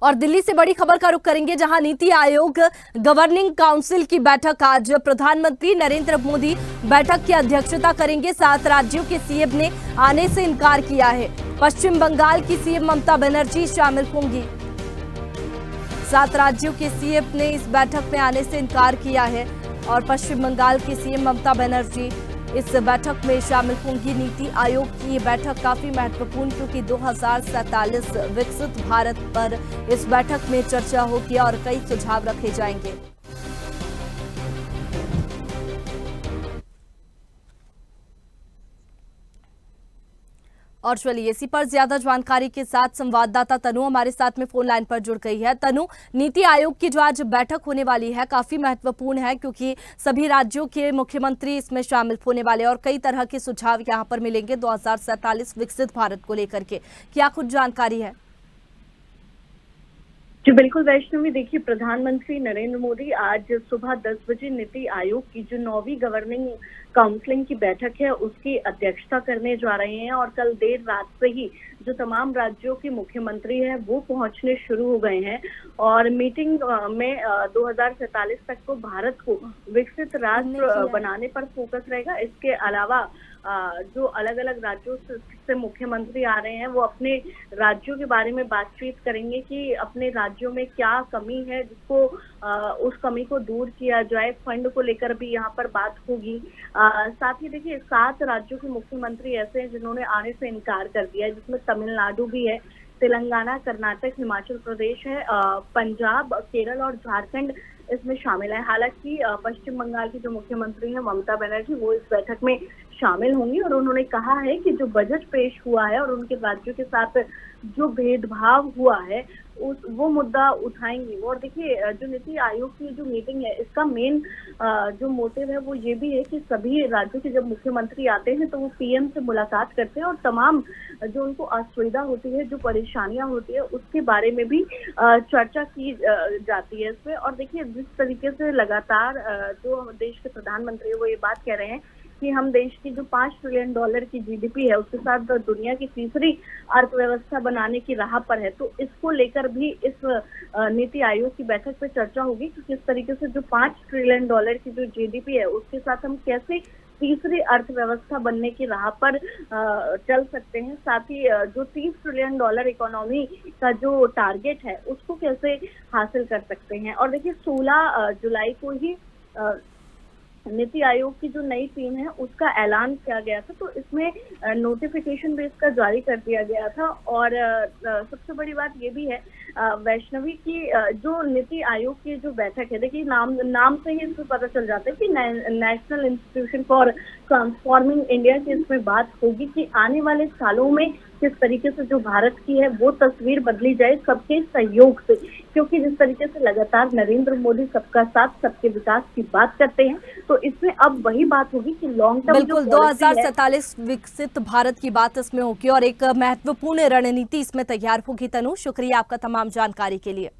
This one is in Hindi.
और दिल्ली से बड़ी खबर का रुख करेंगे, जहां नीति आयोग गवर्निंग काउंसिल की बैठक आज प्रधानमंत्री नरेंद्र मोदी बैठक की अध्यक्षता करेंगे। 7 राज्यों के सीएम ने आने से इनकार किया है। पश्चिम बंगाल की सीएम ममता बनर्जी शामिल होंगी। 7 राज्यों के सीएम ने इस बैठक में आने से इनकार किया है और पश्चिम बंगाल की सीएम ममता बनर्जी इस बैठक में शामिल होंगी। नीति आयोग की ये बैठक काफी महत्वपूर्ण, क्योंकि 2047 विकसित भारत पर इस बैठक में चर्चा होगी और कई सुझाव रखे जाएंगे। और चलिए इसी पर ज्यादा जानकारी के साथ संवाददाता तनु हमारे साथ में फोन लाइन पर जुड़ गई है। तनु, नीति आयोग की जो आज बैठक होने वाली है काफी महत्वपूर्ण है, क्योंकि सभी राज्यों के मुख्यमंत्री इसमें शामिल होने वाले और कई तरह के सुझाव यहां पर मिलेंगे 2047 विकसित भारत को लेकर के। क्या कुछ जानकारी है? जी बिल्कुल वैष्णवी, देखिए प्रधानमंत्री नरेंद्र मोदी आज सुबह 10 बजे नीति आयोग की जो 9वीं गवर्निंग काउंसिलिंग की बैठक है उसकी अध्यक्षता करने जा रहे हैं। और कल देर रात से ही जो तमाम राज्यों के मुख्यमंत्री हैं वो पहुंचने शुरू हो गए हैं और मीटिंग में 2047 तक को भारत को विकसित राष्ट्र बनाने पर फोकस रहेगा। इसके अलावा जो अलग अलग राज्यों से मुख्यमंत्री आ रहे हैं वो अपने राज्यों के बारे में बातचीत करेंगे कि अपने राज्यों में क्या कमी है, जिसको उस कमी को दूर किया जाए। फंड को लेकर भी यहाँ पर बात होगी। साथ ही देखिए 7 राज्यों के मुख्यमंत्री ऐसे हैं जिन्होंने आने से इनकार कर दिया है, जिसमें तमिलनाडु भी है, तेलंगाना, कर्नाटक, हिमाचल प्रदेश है, पंजाब, केरल और झारखंड इसमें शामिल है। हालांकि पश्चिम बंगाल की जो मुख्यमंत्री है ममता बनर्जी वो इस बैठक में शामिल होंगी और उन्होंने कहा है कि जो बजट पेश हुआ है और उनके राज्यों के साथ जो भेदभाव हुआ है वो मुद्दा उठाएंगी। और देखिए जो नीति आयोग की जो मीटिंग है इसका मेन जो मोटिव है वो ये भी है कि सभी राज्यों के जब मुख्यमंत्री आते हैं तो वो पीएम से मुलाकात करते हैं और तमाम जो उनको असुविधा होती है, जो परेशानियां होती है उसके बारे में भी चर्चा की जाती है इसमें। और देखिए जिस तरीके से लगातार जो देश के प्रधानमंत्री है वो ये बात कह रहे हैं कि हम देश की जो $5 ट्रिलियन की जीडीपी है उसके साथ दुनिया की तीसरी अर्थव्यवस्था बनाने की राह पर है, तो इसको लेकर भी इस नीति आयोग की बैठक पे चर्चा होगी कि किस तरीके से जो $5 ट्रिलियन की जो जीडीपी है उसके साथ हम कैसे तीसरी अर्थव्यवस्था बनने की राह पर चल सकते हैं। साथ ही जो $30 ट्रिलियन इकोनॉमी का जो टारगेट है उसको कैसे हासिल कर सकते हैं। और देखिए 16 जुलाई को ही नीति आयोग की जो नई टीम है उसका ऐलान किया गया था, तो इसमें नोटिफिकेशन भी इसका जारी कर दिया गया था। और सबसे बड़ी बात ये भी है वैष्णवी की जो नीति आयोग की जो बैठक है, देखिए नाम से ही इसमें पता चल जाता है कि national institution for transforming India की इसमें बात होगी कि आने वाले सालों में किस तरीके से जो भारत की है वो तस्वीर बदली जाए सबके सहयोग से, क्योंकि जिस तरीके से लगातार नरेंद्र मोदी सबका साथ सबके विकास की बात करते हैं तो इसमें अब वही बात होगी कि लॉन्ग टर्म बिल्कुल 2047 विकसित भारत की बात इसमें होगी और एक महत्वपूर्ण रणनीति इसमें तैयार होगी। तनु, शुक्रिया आपका तमाम जानकारी के लिए।